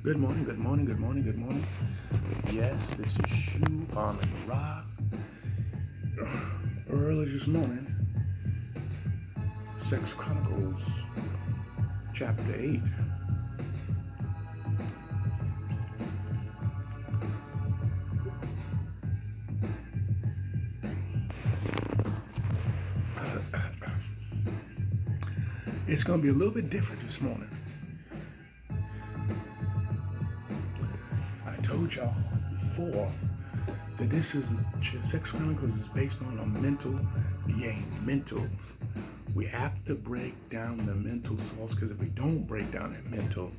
Good morning, good morning, good morning, good morning. Yes, this is Shu on the Rock. Early this morning, Sex Chronicles, chapter 8. It's going to be a little bit different this morning. I told y'all before that this is Sex Chronicles is based on a mental game, mentals. We have to break down the mental source because if we don't break down that mental,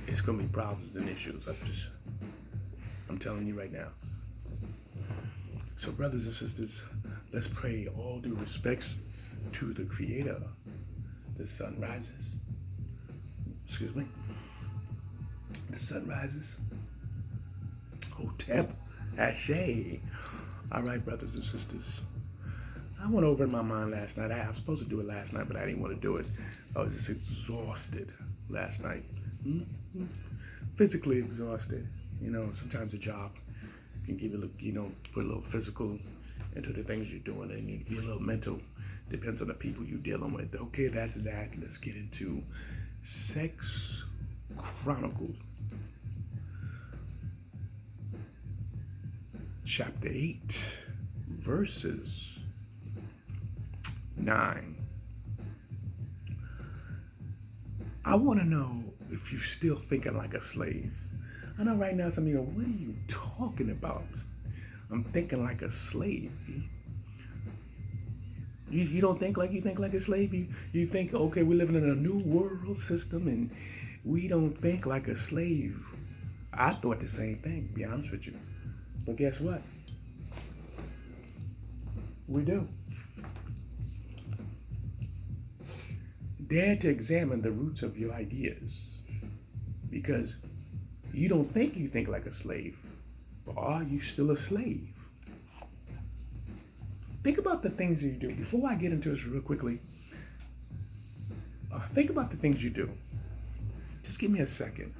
it's going to be problems and issues. I'm telling you right now. So, brothers and sisters, let's pray all due respects to the Creator. The sun rises. Excuse me. The sun rises. Hotep, Ashe. All right, brothers and sisters. I went over in my mind last night. I was supposed to do it last night, but I didn't want to do it. I was just exhausted last night. Physically exhausted. Sometimes a job can give you, put a little physical into the things you're doing, and you be a little mental. Depends on the people you're dealing with. Okay, that's that. Let's get into Sex Chronicles, chapter 8, verses 9. I want to know if you're still thinking like a slave. I know right now some of you go, what are you talking about? I'm thinking like a slave. You don't think like you think like a slave? You think, okay, we're living in a new world system and we don't think like a slave. I thought the same thing, to be honest with you. But guess what? We do. Dare to examine the roots of your ideas. Because you don't think you think like a slave. But are you still a slave? Think about the things you do. Before I get into this real quickly, think about the things you do. Just give me a second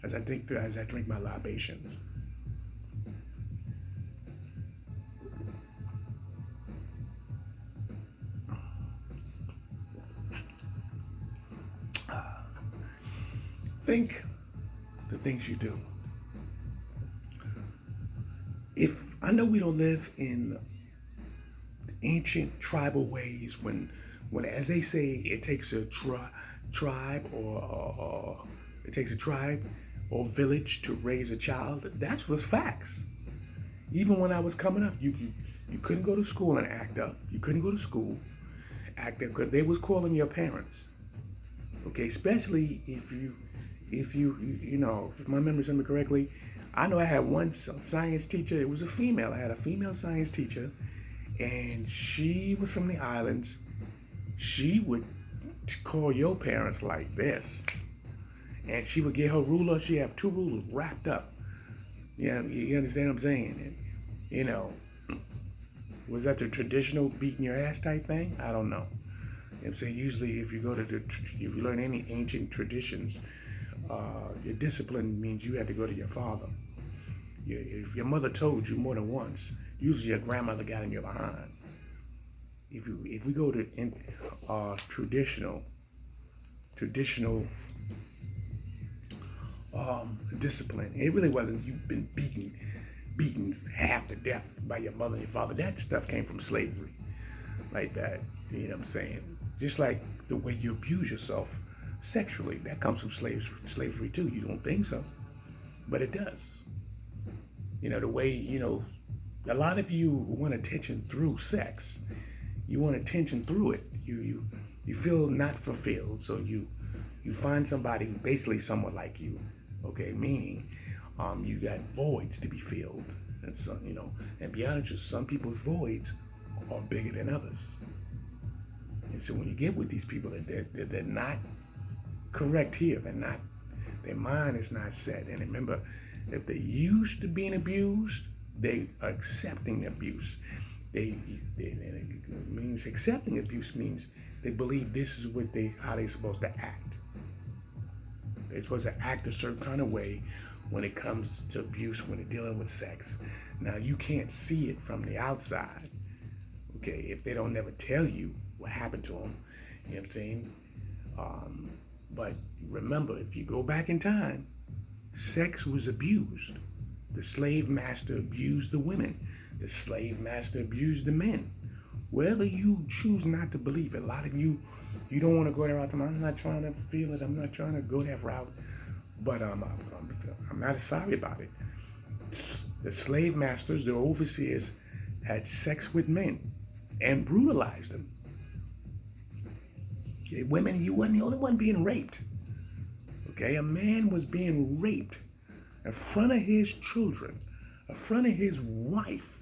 as I drink my libations. Think the things you do. If I know we don't live in ancient tribal ways when as they say it takes a tribe or it takes a tribe or village to raise a child, that's with facts. Even when I was coming up, you couldn't go to school and act up. You couldn't go to school act up because they was calling your parents. Okay, especially if my memory serves me correctly, I know I had one science teacher. It was a female. I had a female science teacher, and she was from the islands. She would call your parents like this, and she would get her ruler. She have two rulers wrapped up. Yeah, you understand what I'm saying? And, was that the traditional beating your ass type thing? I don't know. I'm saying usually if you learn any ancient traditions, your discipline means you had to go to your father. If your mother told you more than once, usually your grandmother got in your behind. If we go to traditional discipline, it really wasn't you've been beaten half to death by your mother and your father. That stuff came from slavery, like that. You know what I'm saying? Just like the way you abuse yourself sexually, that comes from slavery too. You don't think so, but it does. The way a lot of you want attention through sex. You want attention through it. You feel not fulfilled, so you find somebody basically somewhat like you. Okay, meaning you got voids to be filled, and and be honest with you, some people's voids are bigger than others. And so when you get with these people, they're not correct here. Their mind is not set. And remember, if they're used to being abused, they are accepting abuse. Means accepting abuse means they believe this is how they're supposed to act. They're supposed to act a certain kind of way when it comes to abuse, when they're dealing with sex. Now, you can't see it from the outside, okay, if they don't never tell you what happened to them. You know what I'm saying? But remember, if you go back in time, sex was abused. The slave master abused the women. The slave master abused the men. Whether you choose not to believe it, a lot of you don't want to go that route. I'm not trying to feel it. I'm not trying to go that route. But I'm not sorry about it. The slave masters, the overseers, had sex with men and brutalized them. Okay, women, you weren't the only one being raped. Okay, a man was being raped in front of his children, in front of his wife.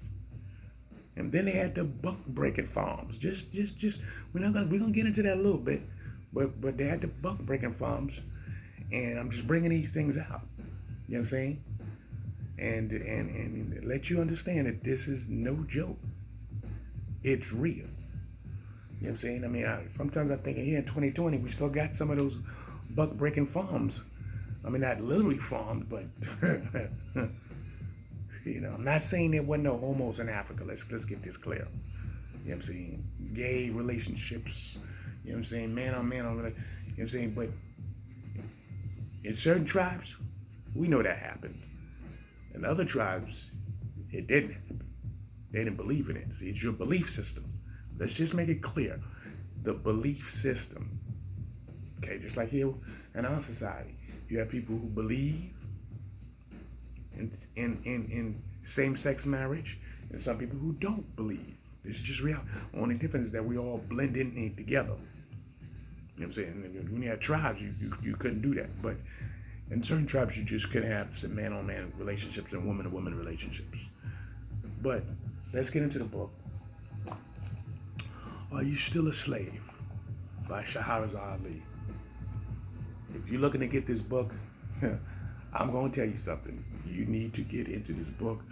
And then they had the buck breaking farms. Just we're gonna get into that a little bit, but they had the buck breaking farms, and I'm just bringing these things out. You know what I'm saying? And let you understand that this is no joke. It's real. You know what I'm saying? I mean, sometimes I think here in 2020 we still got some of those buck breaking farms. I mean, not literally farms, but you know, I'm not saying there wasn't no homos in Africa. Let's get this clear. You know what I'm saying? Gay relationships. You know what I'm saying? Man on man on. You know what I'm saying? But in certain tribes, we know that happened. In other tribes, it didn't happen. They didn't believe in it. See, it's your belief system. Let's just make it clear. The belief system. Okay, just like here in our society, you have people who believe in same-sex marriage, and some people who don't believe. This is just reality. The only difference is that we all blend in together. You know what I'm saying? When you had tribes, you couldn't do that. But in certain tribes, you just couldn't have some man-on-man relationships and woman-to-woman relationships. But let's get into the book. Are You Still a Slave? By Shahrazad Ali. If you're looking to get this book, I'm going to tell you something. You need to get into this book,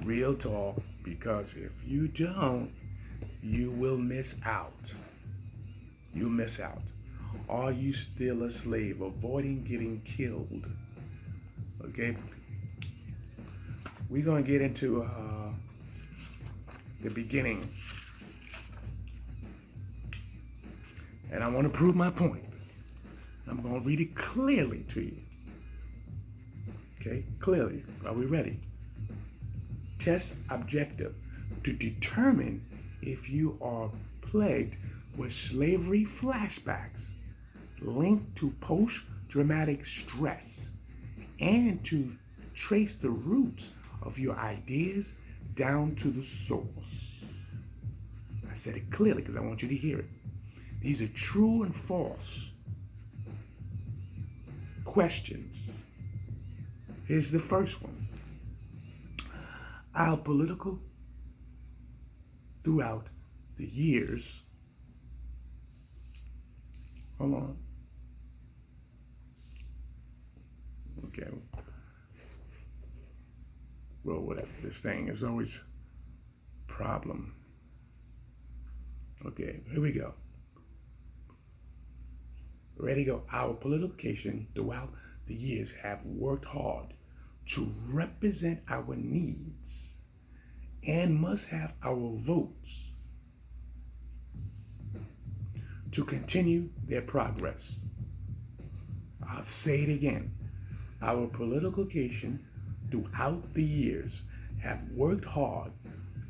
real talk, because if you don't, you will miss out. You'll miss out. Are you still a slave? Avoiding getting killed. Okay? We're going to get into the beginning. And I want to prove my point. I'm going to read it clearly to you. Okay, clearly. Are we ready? Test objective to determine if you are plagued with slavery flashbacks linked to post-traumatic stress and to trace the roots of your ideas down to the source. I said it clearly because I want you to hear it. These are true and false questions. Here's the first one. Our political throughout the years. Hold on. Okay. Well, whatever. This thing is always a problem. Okay, here we go. Ready to go. Our politicians throughout the years have worked hard to represent our needs and must have our votes to continue their progress. I'll say it again. Our politicians throughout the years have worked hard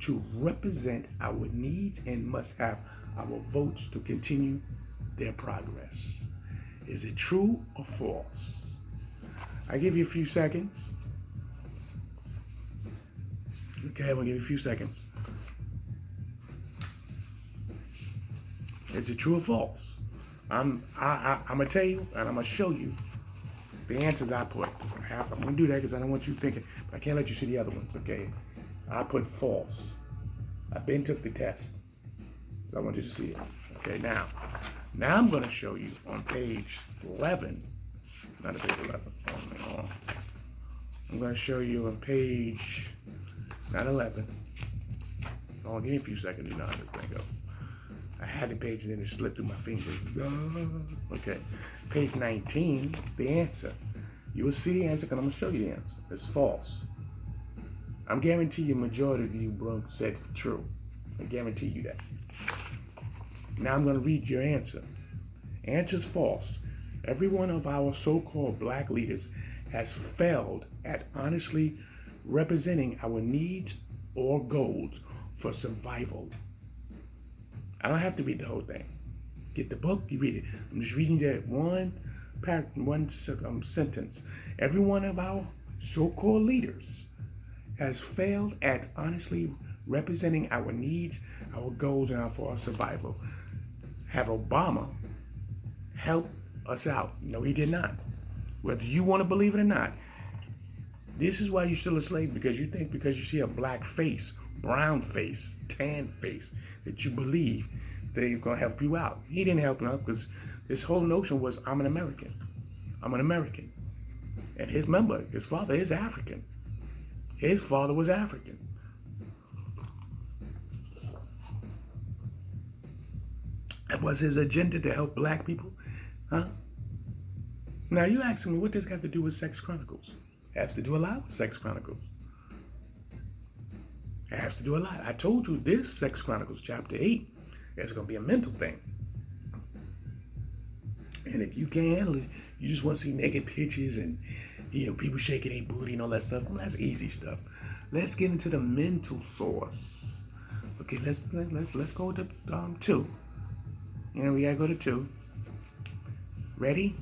to represent our needs and must have our votes to continue their progress. Is it true or false? I give you a few seconds. Okay, I'm gonna give you a few seconds. Is it true or false? I'm gonna tell you and I'm gonna show you the answers I put. I'm gonna do that because I don't want you thinking, but I can't let you see the other ones, okay? I put false. I've been took the test. So I want you to see it. Okay, now I'm gonna show you on page 11. Not a page 11. Hold on. I'm gonna show you on page, not 11. Oh, give me a few seconds, you know how this thing goes. I had the page and then it slipped through my fingers. Okay. Page 19, the answer. You will see the answer because I'm going to show you the answer. It's false. I'm guaranteeing you majority of you said true. I guarantee you that. Now I'm going to read your answer. Answer's false. Every one of our so-called black leaders has failed at honestly representing our needs or goals for survival. I don't have to read the whole thing. Get the book, you read it. I'm just reading that one sentence. Every one of our so-called leaders has failed at honestly representing our needs, our goals, and for our survival. Have Obama help us out? No, he did not. Whether you want to believe it or not, this is why you're still a slave, because you think because you see a black face, brown face, tan face, that you believe they're going to help you out. He didn't help you out because this whole notion was, I'm an American. I'm an American. And his father is African. His father was African. And was his agenda to help black people? Huh? Now you asking me, what does this have to do with Sex Chronicles? It has to do a lot with Sex Chronicles. It has to do a lot. I told you this Sex Chronicles chapter 8 is going to be a mental thing. And if you can't handle it, you just want to see naked pictures and people shaking their booty and all that stuff. Well, that's easy stuff. Let's get into the mental source. Okay, let's go to 2. We gotta go to 2. Ready?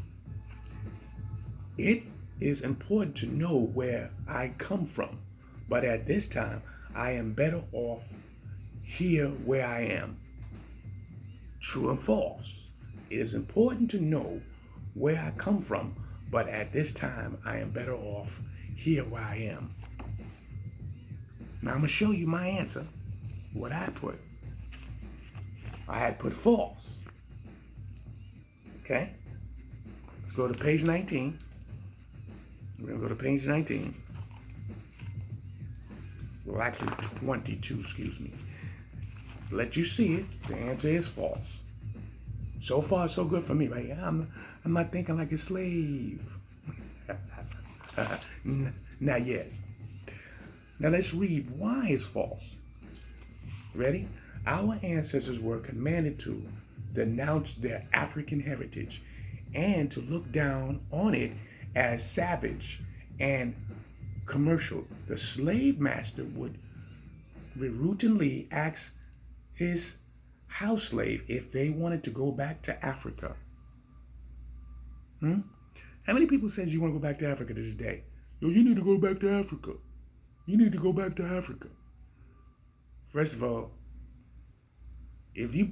It is important to know where I come from, but at this time, I am better off here where I am. True and false. It is important to know where I come from, but at this time, I am better off here where I am. Now I'm gonna show you my answer, what I put. I had put false. Okay? Let's go to page 19. We're gonna go to page 19. Well, actually 22, excuse me. Let you see it. The answer is false. So far, so good for me, right? I'm not thinking like a slave. Not yet. Now let's read why it's false. Ready? Our ancestors were commanded to denounce their African heritage and to look down on it as savage and commercial. The slave master would routinely ask his house slave if they wanted to go back to Africa. How many people says you want to go back to Africa this day? Yo, you need to go back to Africa. You need to go back to Africa. First of all,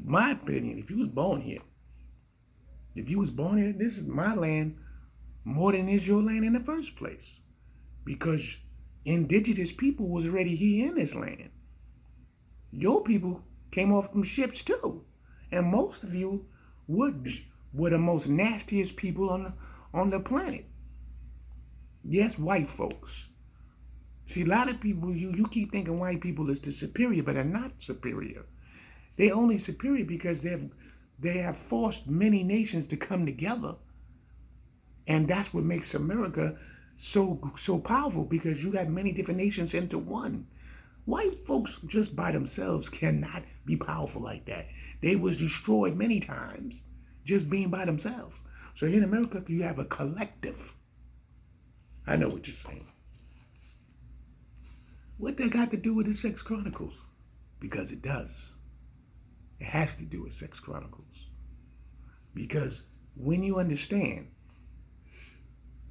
my opinion, if you was born here, this is my land more than is your land in the first place. Because indigenous people was already here in this land. Your people came off from ships too. And most of you were the most nastiest people on the planet. Yes, white folks. See, a lot of people, you keep thinking white people is the superior, but they're not superior. They're only superior because they have forced many nations to come together. And that's what makes America so powerful, because you got many different nations into one. White folks just by themselves cannot be powerful like that. They was destroyed many times just being by themselves. So here in America, you have a collective. I know what you're saying. What that got to do with the Sex Chronicles? Because it does. It has to do with Sex Chronicles. Because when you understand,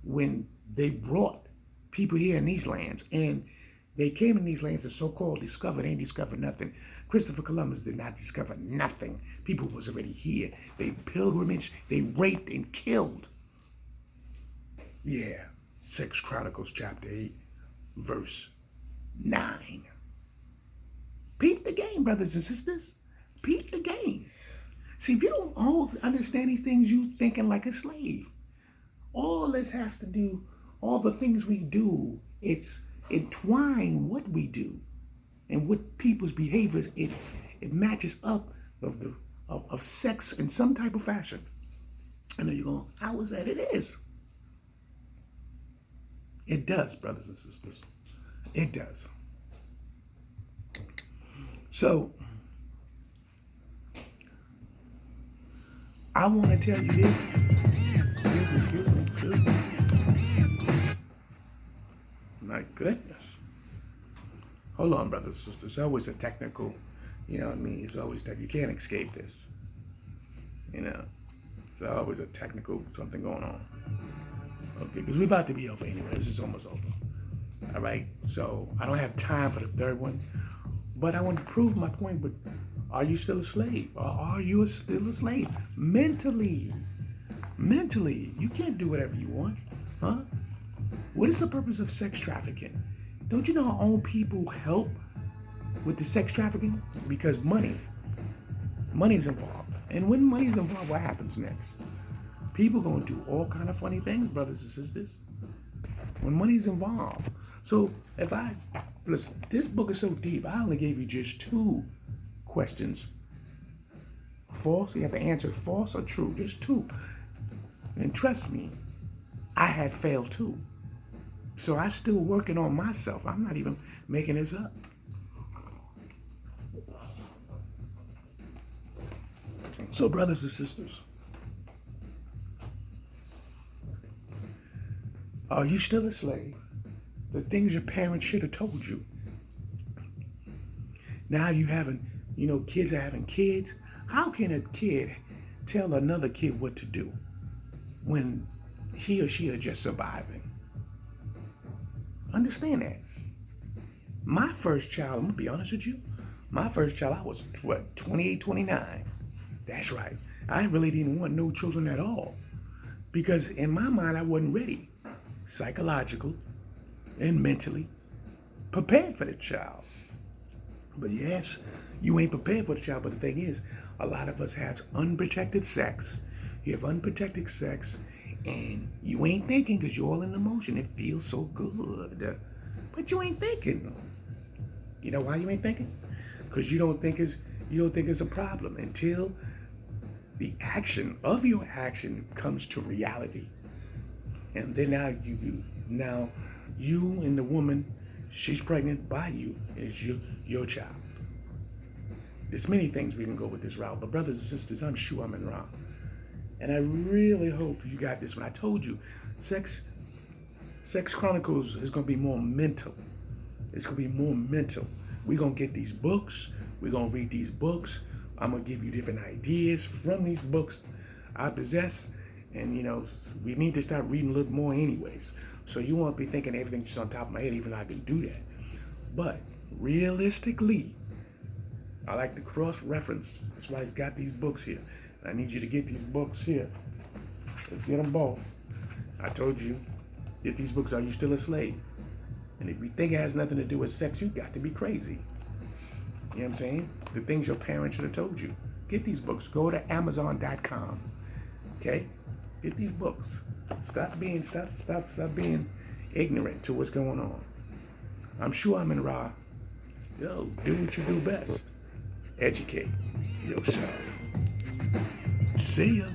when they brought people here in these lands, and they came in these lands and so-called discovered, they ain't discovered nothing. Christopher Columbus did not discover nothing. People was already here. They pilgrimaged, they raped and killed. Yeah, Sex Chronicles chapter 8, verse 9. Peep the game, brothers and sisters. Peep the game. See, if you don't all understand these things, you thinking like a slave. All this has to do, all the things we do, it's entwine what we do and what people's behaviors, it matches up of of sex in some type of fashion. I know you're going, how is that? It is. It does, brothers and sisters. It does. So, I want to tell you this. Excuse me. My goodness. Hold on, brothers and sisters. It's always a technical, you know what I mean? It's always you can't escape this. You know, there's always a technical something going on. Okay, because we're about to be over anyway. This is almost over. All right, so I don't have time for the third one, but I want to prove my point. But are you still a slave? Or are you still a slave? Mentally, you can't do whatever you want, huh? What is the purpose of sex trafficking? Don't you know our own people help with the sex trafficking? Because money's involved. And when money's involved, what happens next? People gonna do all kind of funny things, brothers and sisters, when money's involved. So listen, this book is so deep, I only gave you just 2 questions. False, you have to answer false or true, just 2. And trust me, I had failed too. So I'm still working on myself. I'm not even making this up. So brothers and sisters, are you still a slave? The things your parents should have told you. Now kids are having kids. How can a kid tell another kid what to do when he or she are just surviving? Understand that. My first child, I'm gonna be honest with you, my first child, I was 28, 29. That's right. I really didn't want no children at all. Because in my mind, I wasn't ready. Psychological and mentally prepared for the child. But yes, you ain't prepared for the child. But the thing is, a lot of us have unprotected sex. You have unprotected sex, and you ain't thinking because you're all in emotion. It feels so good. But you ain't thinking. You know why you ain't thinking? Because you don't think it's a problem until the action of your action comes to reality. And then now you and the woman, she's pregnant by you, and it's your child. There's many things we can go with this route, but brothers and sisters, I'm sure I'm in wrong. And I really hope you got this one. I told you, Sex Chronicles is going to be more mental. It's going to be more mental. We're going to get these books. We're going to read these books. I'm going to give you different ideas from these books I possess. And, we need to start reading a little more anyways. So you won't be thinking everything's just on top of my head, even though I can do that. But realistically, I like to cross-reference. That's why it's got these books here. I need you to get these books here. Let's get them both. I told you, get these books. Are You Still a Slave? And if you think it has nothing to do with sex, you got to be crazy. You know what I'm saying? The things your parents should have told you. Get these books. Go to Amazon.com. Okay? Get these books. Stop being ignorant to what's going on. I'm sure I'm in Ra. Yo, do what you do best. Educate yourself. See ya.